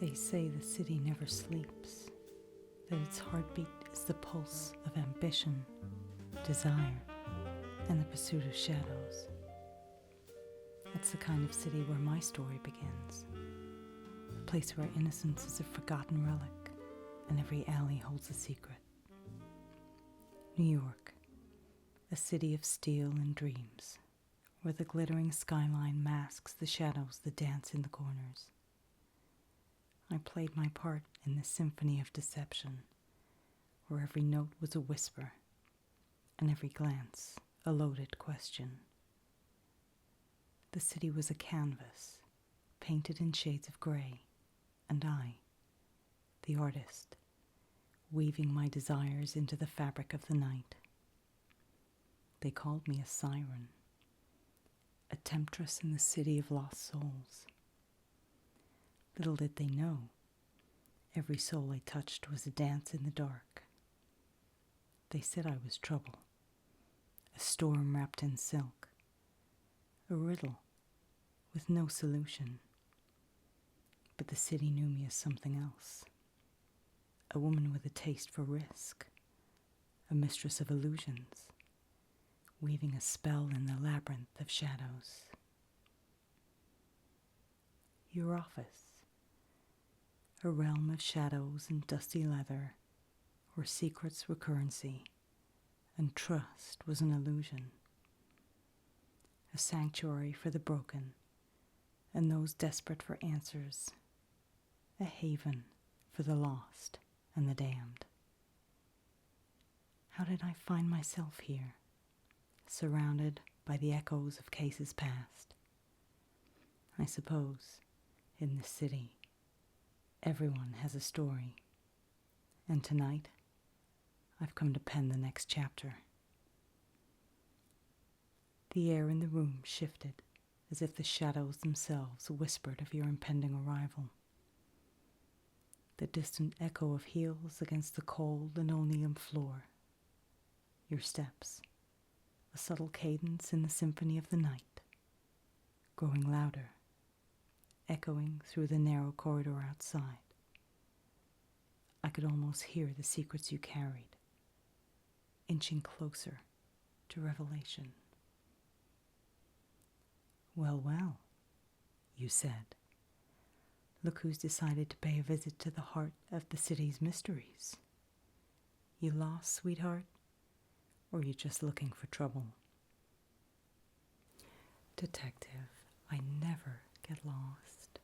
They say the city never sleeps, that its heartbeat is the pulse of ambition, desire, and the pursuit of shadows. It's the kind of city where my story begins, a place where innocence is a forgotten relic and every alley holds a secret. New York, a city of steel and dreams, where the glittering skyline masks the shadows that dance in the corners. I played my part in this symphony of deception, where every note was a whisper, and every glance a loaded question. The city was a canvas, painted in shades of grey, and I, the artist, weaving my desires into the fabric of the night. They called me a siren, a temptress in the city of lost souls. Little did they know, every soul I touched was a dance in the dark. They said I was trouble, a storm wrapped in silk, a riddle with no solution. But the city knew me as something else, a woman with a taste for risk, a mistress of illusions, weaving a spell in the labyrinth of shadows. Your office, a realm of shadows and dusty leather, where secrets were currency and trust was an illusion. A sanctuary for the broken and those desperate for answers, a haven for the lost and the damned. How did I find myself here, surrounded by the echoes of cases past? I suppose, in this city, everyone has a story, and tonight, I've come to pen the next chapter. The air in the room shifted, as if the shadows themselves whispered of your impending arrival. The distant echo of heels against the cold linoleum floor. Your steps, a subtle cadence in the symphony of the night, growing louder, echoing through the narrow corridor outside. I could almost hear the secrets you carried, inching closer to revelation. Well, well, you said. Look who's decided to pay a visit to the heart of the city's mysteries. You lost, sweetheart, or you just looking for trouble? Detective, I never get lost.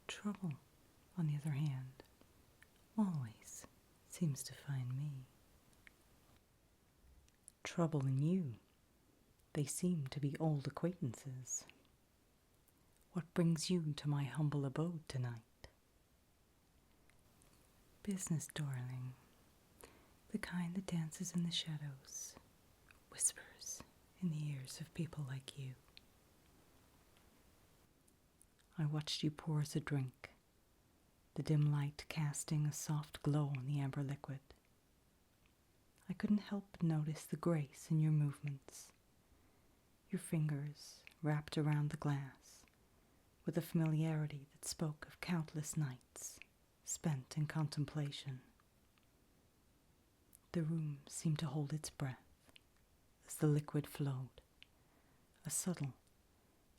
Trouble, on the other hand, always seems to find me. Trouble and you, they seem to be old acquaintances. What brings you to my humble abode tonight? Business, darling, the kind that dances in the shadows, whispers in the ears of people like you. I watched you pour us a drink, the dim light casting a soft glow on the amber liquid. I couldn't help but notice the grace in your movements, your fingers wrapped around the glass with a familiarity that spoke of countless nights spent in contemplation. The room seemed to hold its breath as the liquid flowed, a subtle,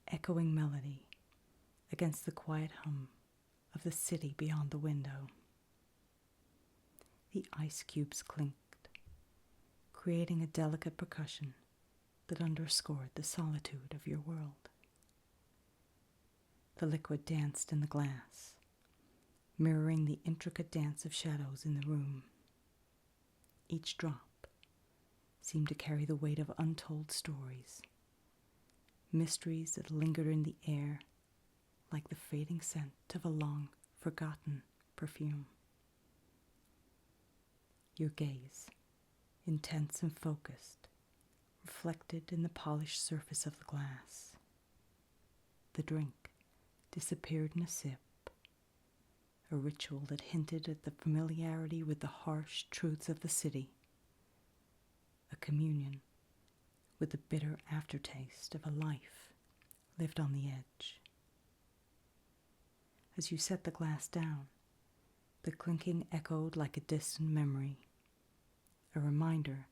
echoing melody against the quiet hum of the city beyond the window. The ice cubes clinked, creating a delicate percussion that underscored the solitude of your world. The liquid danced in the glass, mirroring the intricate dance of shadows in the room. Each drop seemed to carry the weight of untold stories, mysteries that lingered in the air like the fading scent of a long-forgotten perfume. Your gaze, intense and focused, reflected in the polished surface of the glass. The drink disappeared in a sip, a ritual that hinted at the familiarity with the harsh truths of the city, a communion with the bitter aftertaste of a life lived on the edge. As you set the glass down, the clinking echoed like a distant memory, a reminder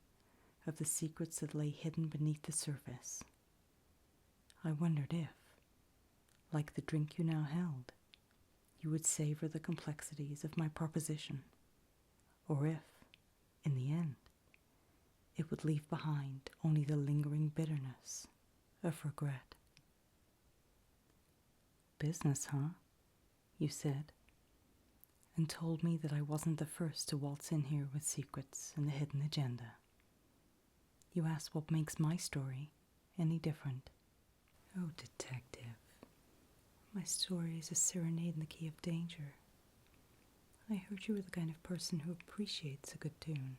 of the secrets that lay hidden beneath the surface. I wondered if, like the drink you now held, you would savor the complexities of my proposition, or if, in the end, it would leave behind only the lingering bitterness of regret. "Business, huh?" you said, and told me that I wasn't the first to waltz in here with secrets and a hidden agenda. You asked what makes my story any different. Oh, detective, my story is a serenade in the key of danger. I heard you were the kind of person who appreciates a good tune.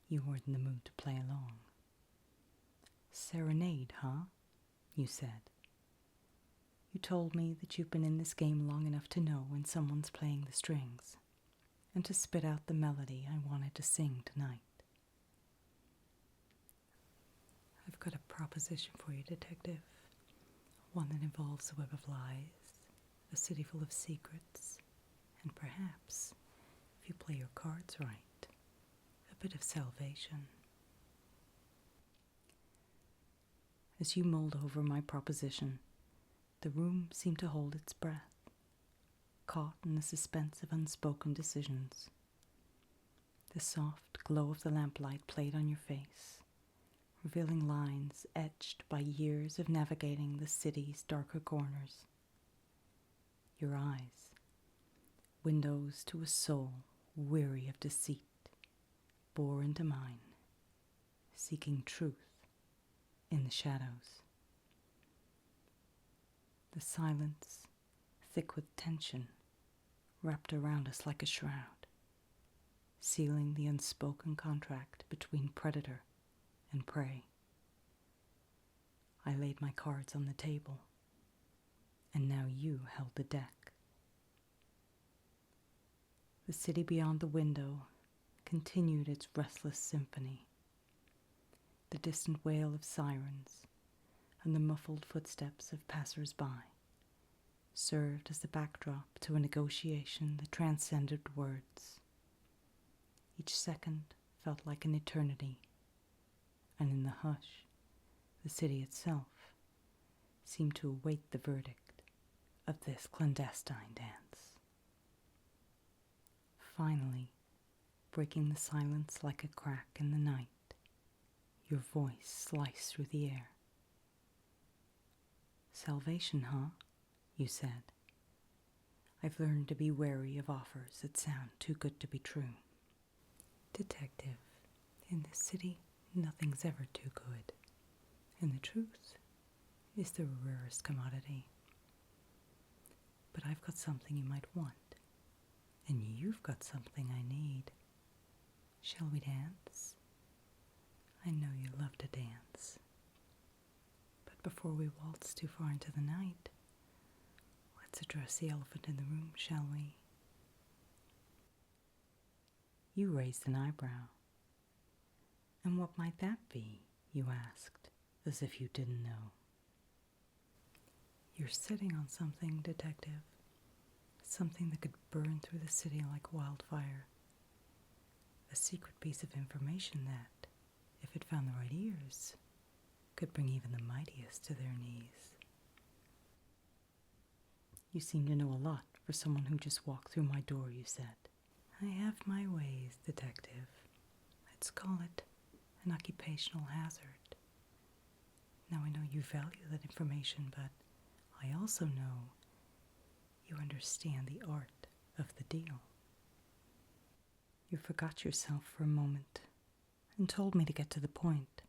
You weren't in the mood to play along. "Serenade, huh?" you said. You told me that you've been in this game long enough to know when someone's playing the strings, and to spit out the melody I wanted to sing tonight. I've got a proposition for you, detective. One that involves a web of lies, a city full of secrets, and perhaps, if you play your cards right, a bit of salvation. As you mulled over my proposition, the room seemed to hold its breath, caught in the suspense of unspoken decisions. The soft glow of the lamplight played on your face, revealing lines etched by years of navigating the city's darker corners. Your eyes, windows to a soul weary of deceit, bore into mine, seeking truth in the shadows. The silence, thick with tension, wrapped around us like a shroud, sealing the unspoken contract between predator and prey. I laid my cards on the table, and now you held the deck. The city beyond the window continued its restless symphony. The distant wail of sirens and the muffled footsteps of passers-by served as the backdrop to a negotiation that transcended words. Each second felt like an eternity, and in the hush, the city itself seemed to await the verdict of this clandestine dance. Finally, breaking the silence like a crack in the night, your voice sliced through the air. "Salvation, huh?" you said. "I've learned to be wary of offers that sound too good to be true. Detective, in this city, nothing's ever too good, and the truth is the rarest commodity. But I've got something you might want, and you've got something I need. Shall we dance? I know you love to dance. But before we waltz too far into the night, let's address the elephant in the room, shall we?" You raised an eyebrow. "And what might that be?" you asked, as if you didn't know. "You're sitting on something, detective. Something that could burn through the city like wildfire. A secret piece of information that, if it found the right ears, could bring even the mightiest to their knees." "You seem to know a lot for someone who just walked through my door," you said. "I have my ways, detective. Let's call it an occupational hazard. Now I know you value that information, but I also know you understand the art of the deal. You forgot yourself for a moment and told me to get to the point.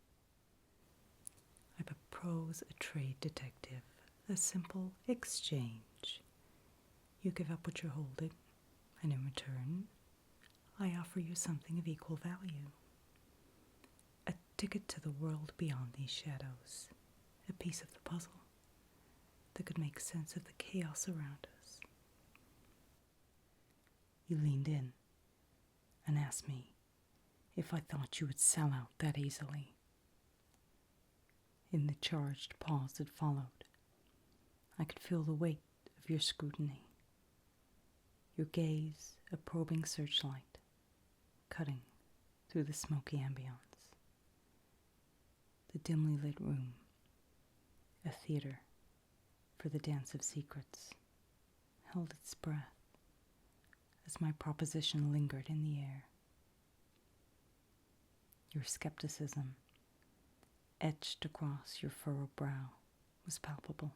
I propose a trade, detective, a simple exchange. You give up what you're holding, and in return, I offer you something of equal value. A ticket to the world beyond these shadows, a piece of the puzzle that could make sense of the chaos around us." You leaned in and asked me if I thought you would sell out that easily. In the charged pause that followed, I could feel the weight of your scrutiny, your gaze a probing searchlight, cutting through the smoky ambience. The dimly lit room, a theater for the dance of secrets, held its breath as my proposition lingered in the air. Your skepticism, etched across your furrowed brow, was palpable.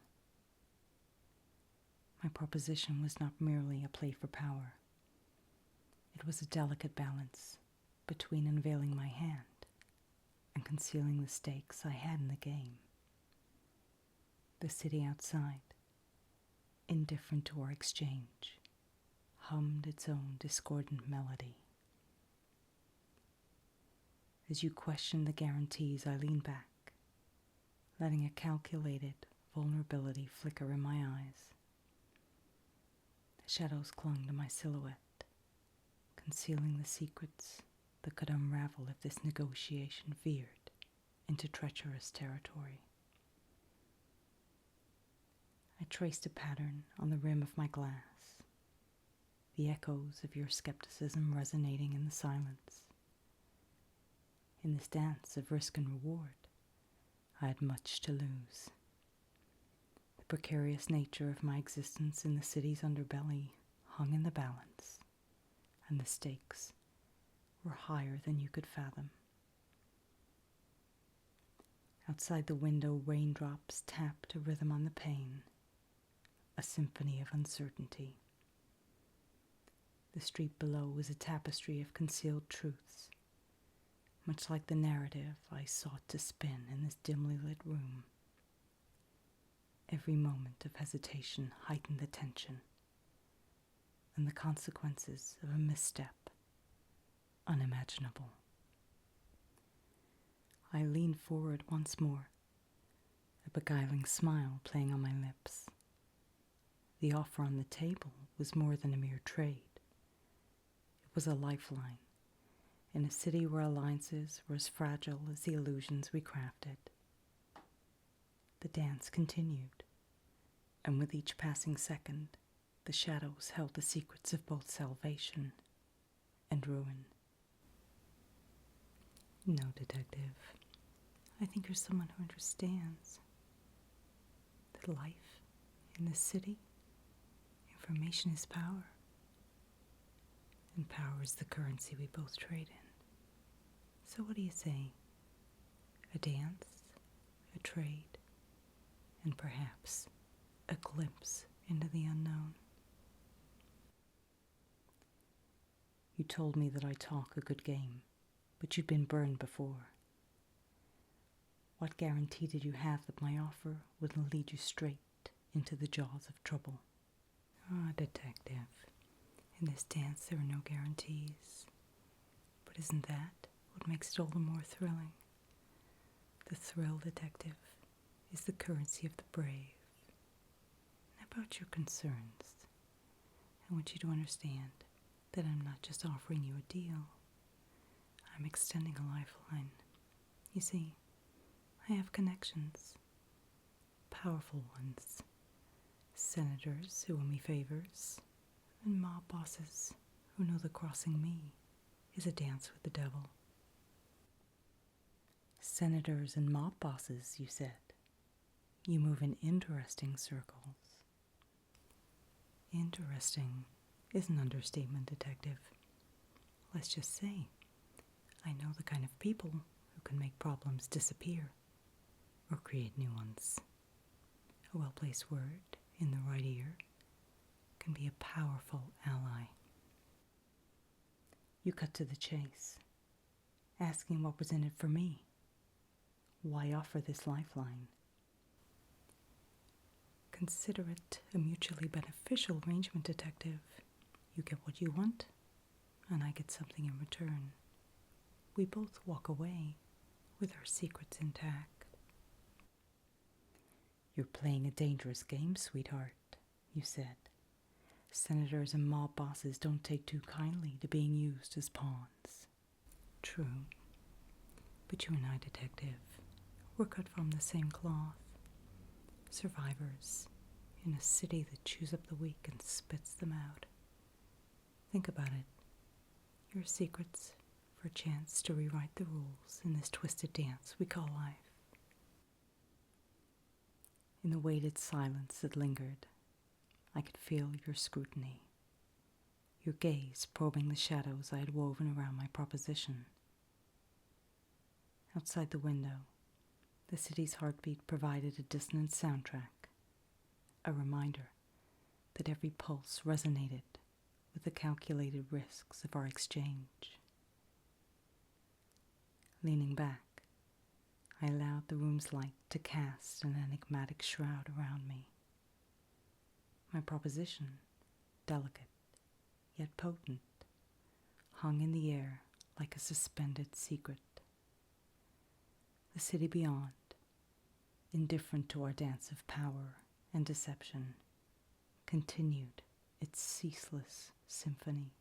My proposition was not merely a play for power. It was a delicate balance between unveiling my hand and concealing the stakes I had in the game. The city outside, indifferent to our exchange, hummed its own discordant melody. As you questioned the guarantees, I leaned back, letting a calculated vulnerability flicker in my eyes. The shadows clung to my silhouette, concealing the secrets that could unravel if this negotiation veered into treacherous territory. I traced a pattern on the rim of my glass, the echoes of your skepticism resonating in the silence. In this dance of risk and reward, I had much to lose. The precarious nature of my existence in the city's underbelly hung in the balance, and the stakes were higher than you could fathom. Outside the window, raindrops tapped a rhythm on the pane, a symphony of uncertainty. The street below was a tapestry of concealed truths, much like the narrative I sought to spin in this dimly lit room. Every moment of hesitation heightened the tension, and the consequences of a misstep unimaginable. I leaned forward once more, a beguiling smile playing on my lips. The offer on the table was more than a mere trade. It was a lifeline in a city where alliances were as fragile as the illusions we crafted. The dance continued, and with each passing second, the shadows held the secrets of both salvation and ruin. No, detective, I think you're someone who understands that life in this city, information is power, and power is the currency we both trade in. So what do you say? A dance, a trade, and perhaps a glimpse into the unknown? You told me that I talk a good game, but you'd been burned before. What guarantee did you have that my offer wouldn't lead you straight into the jaws of trouble? Ah, detective, in this dance there are no guarantees. But isn't that what makes it all the more thrilling? The thrill, detective, is the currency of the brave. And about your concerns, I want you to understand that I'm not just offering you a deal. I'm extending a lifeline. You see, I have connections, powerful ones, senators who owe me favors, and mob bosses who know that crossing me is a dance with the devil. Senators and mob bosses, you said. You move in interesting circles. Interesting is an understatement, detective. Let's just say, I know the kind of people who can make problems disappear or create new ones. A well-placed word in the right ear can be a powerful ally. You cut to the chase, asking what was in it for me. Why offer this lifeline? Consider it a mutually beneficial arrangement, detective. You get what you want, and I get something in return. We both walk away with our secrets intact. You're playing a dangerous game, sweetheart, you said. Senators and mob bosses don't take too kindly to being used as pawns. True, but you and I, detective, we're cut from the same cloth. Survivors in a city that chews up the weak and spits them out. Think about it. Your secrets for a chance to rewrite the rules in this twisted dance we call life. In the weighted silence that lingered, I could feel your scrutiny, your gaze probing the shadows I had woven around my proposition. Outside the window, the city's heartbeat provided a dissonant soundtrack, a reminder that every pulse resonated with the calculated risks of our exchange. Leaning back, I allowed the room's light to cast an enigmatic shroud around me. My proposition, delicate yet potent, hung in the air like a suspended secret. The city beyond, indifferent to our dance of power and deception, continued its ceaseless symphony.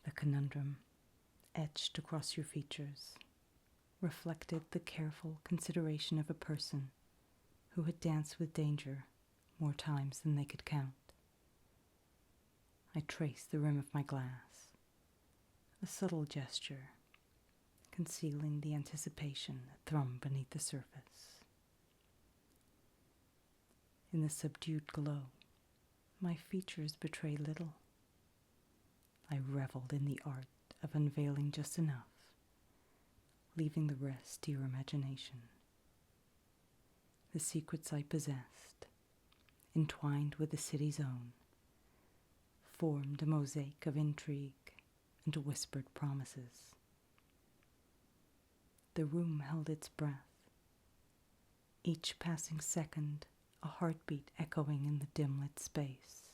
The conundrum, etched across your features, reflected the careful consideration of a person who had danced with danger more times than they could count. I traced the rim of my glass, a subtle gesture, concealing the anticipation that thrummed beneath the surface. In the subdued glow, my features betrayed little. I reveled in the art of unveiling just enough, leaving the rest to your imagination. The secrets I possessed, entwined with the city's own, formed a mosaic of intrigue and whispered promises. The room held its breath, each passing second a heartbeat echoing in the dim-lit space.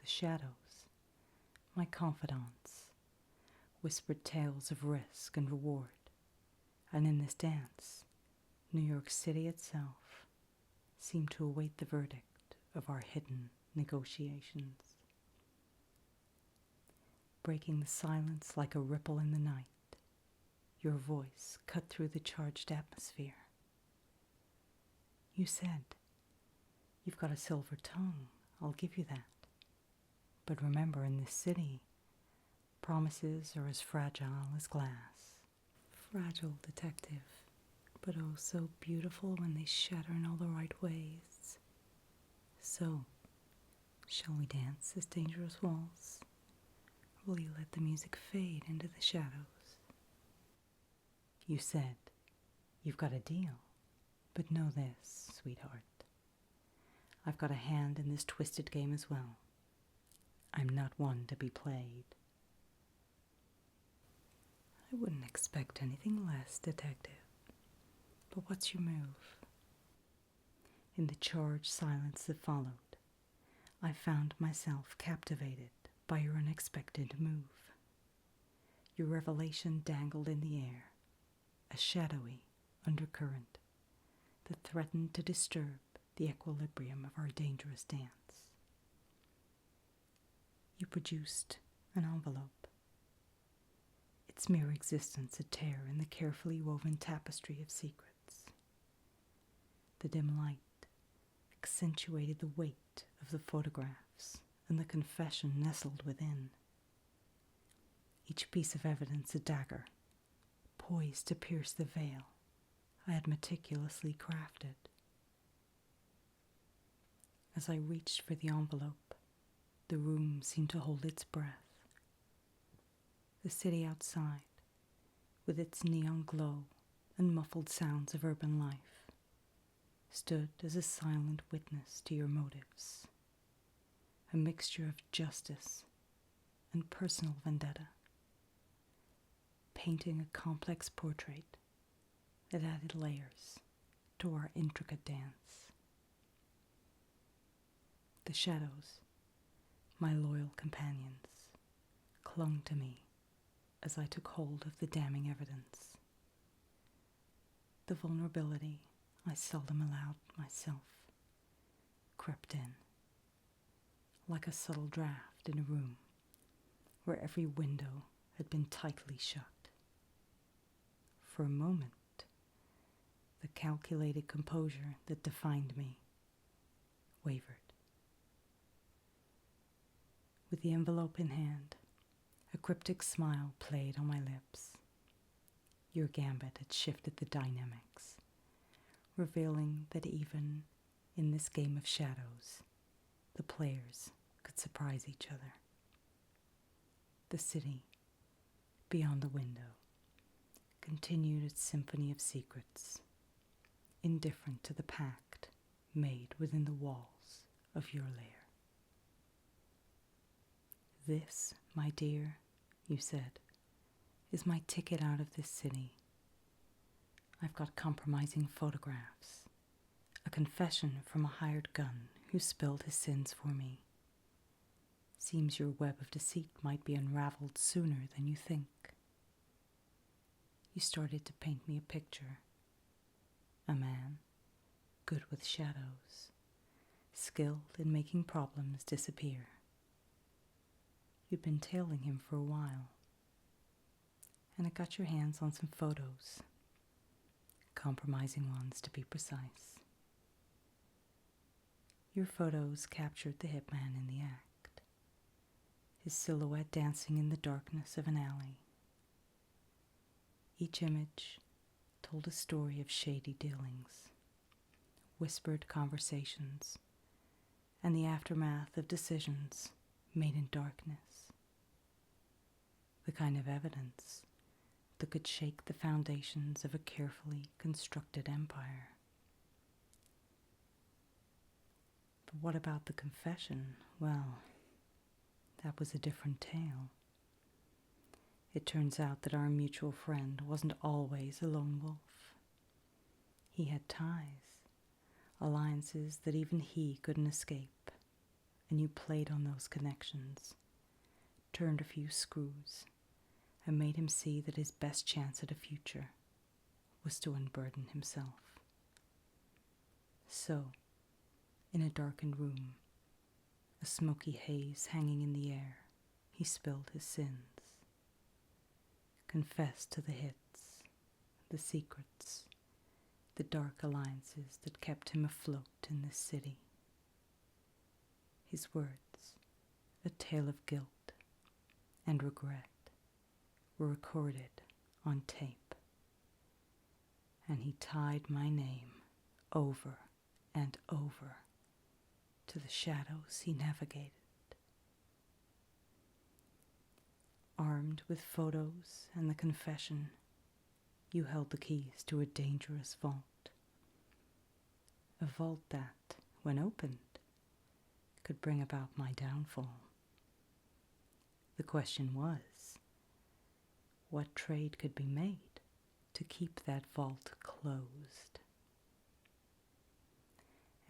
The shadows, my confidants, whispered tales of risk and reward, and in this dance, New York City itself seemed to await the verdict of our hidden negotiations. Breaking the silence like a ripple in the night, your voice cut through the charged atmosphere. You said, "You've got a silver tongue, I'll give you that. But remember, in this city, promises are as fragile as glass." Fragile, detective, but oh so beautiful when they shatter in all the right ways. So, shall we dance this dangerous waltz? Or will you let the music fade into the shadows? You said, "You've got a deal, but know this, sweetheart. I've got a hand in this twisted game as well. I'm not one to be played." I wouldn't expect anything less, detective. But what's your move? In the charged silence that followed, I found myself captivated by your unexpected move. Your revelation dangled in the air, a shadowy undercurrent that threatened to disturb the equilibrium of our dangerous dance. You produced an envelope, its mere existence a tear in the carefully woven tapestry of secrets. The dim light accentuated the weight of the photographs and the confession nestled within. Each piece of evidence a dagger, poised to pierce the veil I had meticulously crafted. As I reached for the envelope, the room seemed to hold its breath. The city outside, with its neon glow and muffled sounds of urban life, stood as a silent witness to your motives, a mixture of justice and personal vendetta, painting a complex portrait that added layers to our intricate dance. The shadows, my loyal companions, clung to me as I took hold of the damning evidence. The vulnerability I seldom allowed myself crept in, like a subtle draft in a room where every window had been tightly shut. For a moment, The calculated composure that defined me wavered. With the envelope in hand, a cryptic smile played on my lips. Your gambit had shifted the dynamics, revealing that even in this game of shadows, the players could surprise each other. The city, beyond the window, continued its symphony of secrets, indifferent to the pact made within the walls of your lair. This, my dear, you said, is my ticket out of this city. I've got compromising photographs, a confession from a hired gun who spilled his sins for me. Seems your web of deceit might be unraveled sooner than you think. You started to paint me a picture. A man, good with shadows, skilled in making problems disappear. You'd been tailing him for a while, and I got your hands on some photos, compromising ones to be precise. Your photos captured the hitman in the act, his silhouette dancing in the darkness of an alley. Each image told a story of shady dealings, whispered conversations, and the aftermath of decisions made in darkness. The kind of evidence that could shake the foundations of a carefully constructed empire. But what about the confession? Well, that was a different tale. It turns out that our mutual friend wasn't always a lone wolf. He had ties, alliances that even he couldn't escape, and you played on those connections, turned a few screws, and made him see that his best chance at a future was to unburden himself. So, in a darkened room, a smoky haze hanging in the air, he spilled his sins, confessed to the hits, the secrets, the dark alliances that kept him afloat in this city. His words, a tale of guilt and regret, were recorded on tape, and he tied my name over and over to the shadows he navigated. Armed with photos and the confession, you held the keys to a dangerous vault. A vault that, when opened, could bring about my downfall. The question was, what trade could be made to keep that vault closed?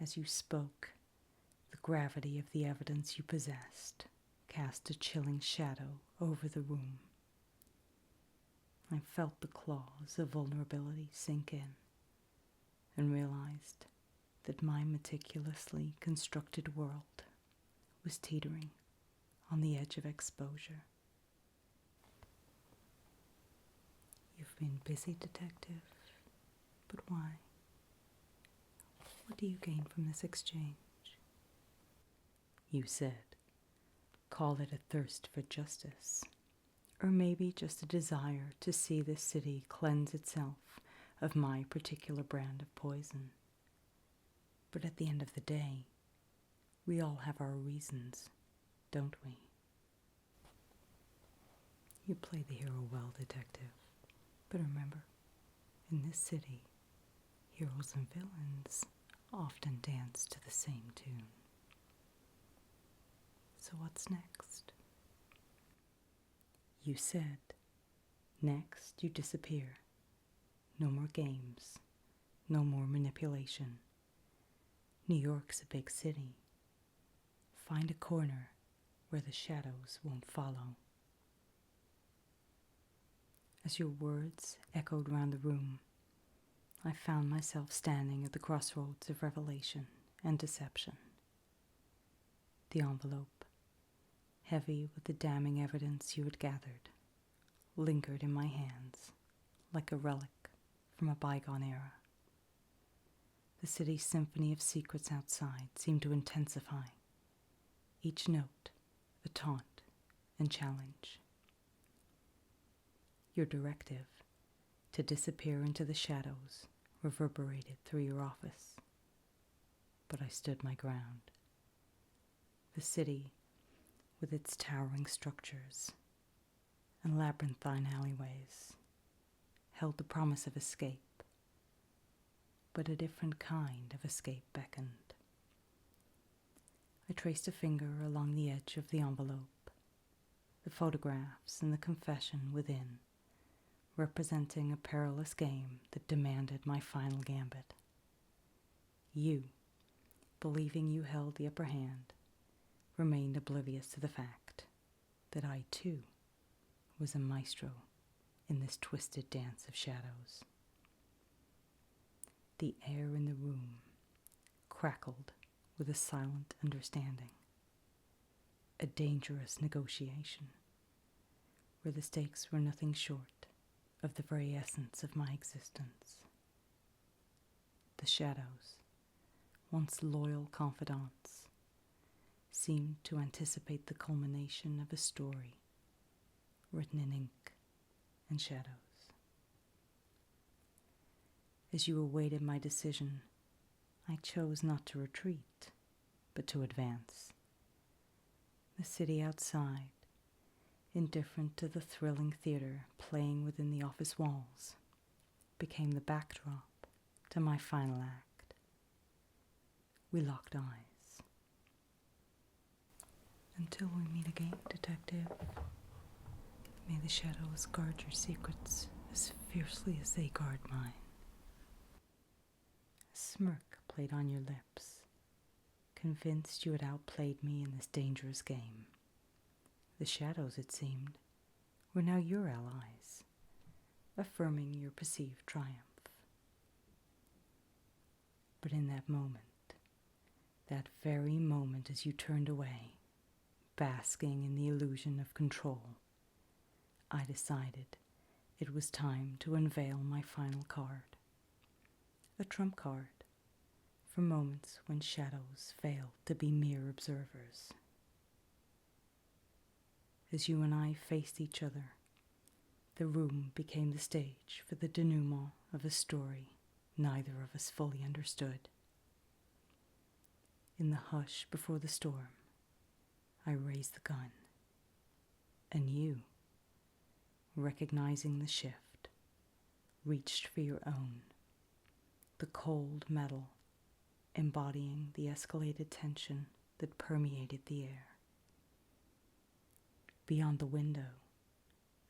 As you spoke, the gravity of the evidence you possessed cast a chilling shadow over the room. I felt the claws of vulnerability sink in and realized that my meticulously constructed world was teetering on the edge of exposure. You've been busy, detective, but why? What do you gain from this exchange? You said, call it a thirst for justice, or maybe just a desire to see this city cleanse itself of my particular brand of poison. But at the end of the day, we all have our reasons, don't we? You play the hero well, detective. But remember, in this city, heroes and villains often dance to the same tune. So what's next? You said, next you disappear. No more games, no more manipulation. New York's a big city. Find a corner where the shadows won't follow. As your words echoed round the room, I found myself standing at the crossroads of revelation and deception. The envelope, heavy with the damning evidence you had gathered, lingered in my hands like a relic from a bygone era. The city's symphony of secrets outside seemed to intensify, each note a taunt and challenge. Your directive to disappear into the shadows reverberated through your office, but I stood my ground. The city, with its towering structures and labyrinthine alleyways, held the promise of escape, but a different kind of escape beckoned. I traced a finger along the edge of the envelope, the photographs and the confession within, representing a perilous game that demanded my final gambit. You, believing you held the upper hand, remained oblivious to the fact that I, too, was a maestro in this twisted dance of shadows. The air in the room crackled with a silent understanding, a dangerous negotiation, where the stakes were nothing short of the very essence of my existence. The shadows, once loyal confidants, seemed to anticipate the culmination of a story written in ink and shadows. As you awaited my decision, I chose not to retreat, but to advance. The city outside, indifferent to the thrilling theater playing within the office walls, became the backdrop to my final act. We locked eyes. Until we meet again, detective, may the shadows guard your secrets as fiercely as they guard mine. A smirk played on your lips, convinced you had outplayed me in this dangerous game. The shadows, it seemed, were now your allies, affirming your perceived triumph. But in that moment, that very moment as you turned away, basking in the illusion of control, I decided it was time to unveil my final card. A trump card for moments when shadows failed to be mere observers. As you and I faced each other, the room became the stage for the denouement of a story neither of us fully understood. In the hush before the storm, I raised the gun, and you, recognizing the shift, reached for your own, the cold metal embodying the escalated tension that permeated the air. Beyond the window,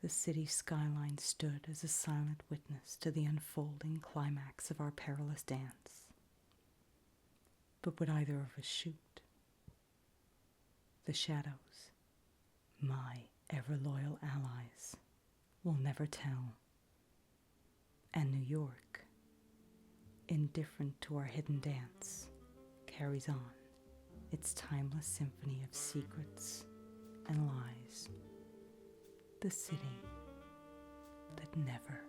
the city skyline stood as a silent witness to the unfolding climax of our perilous dance. But would either of us shoot? The shadows, my ever-loyal allies, will never tell. And New York, indifferent to our hidden dance, carries on its timeless symphony of secrets and lies. The city that never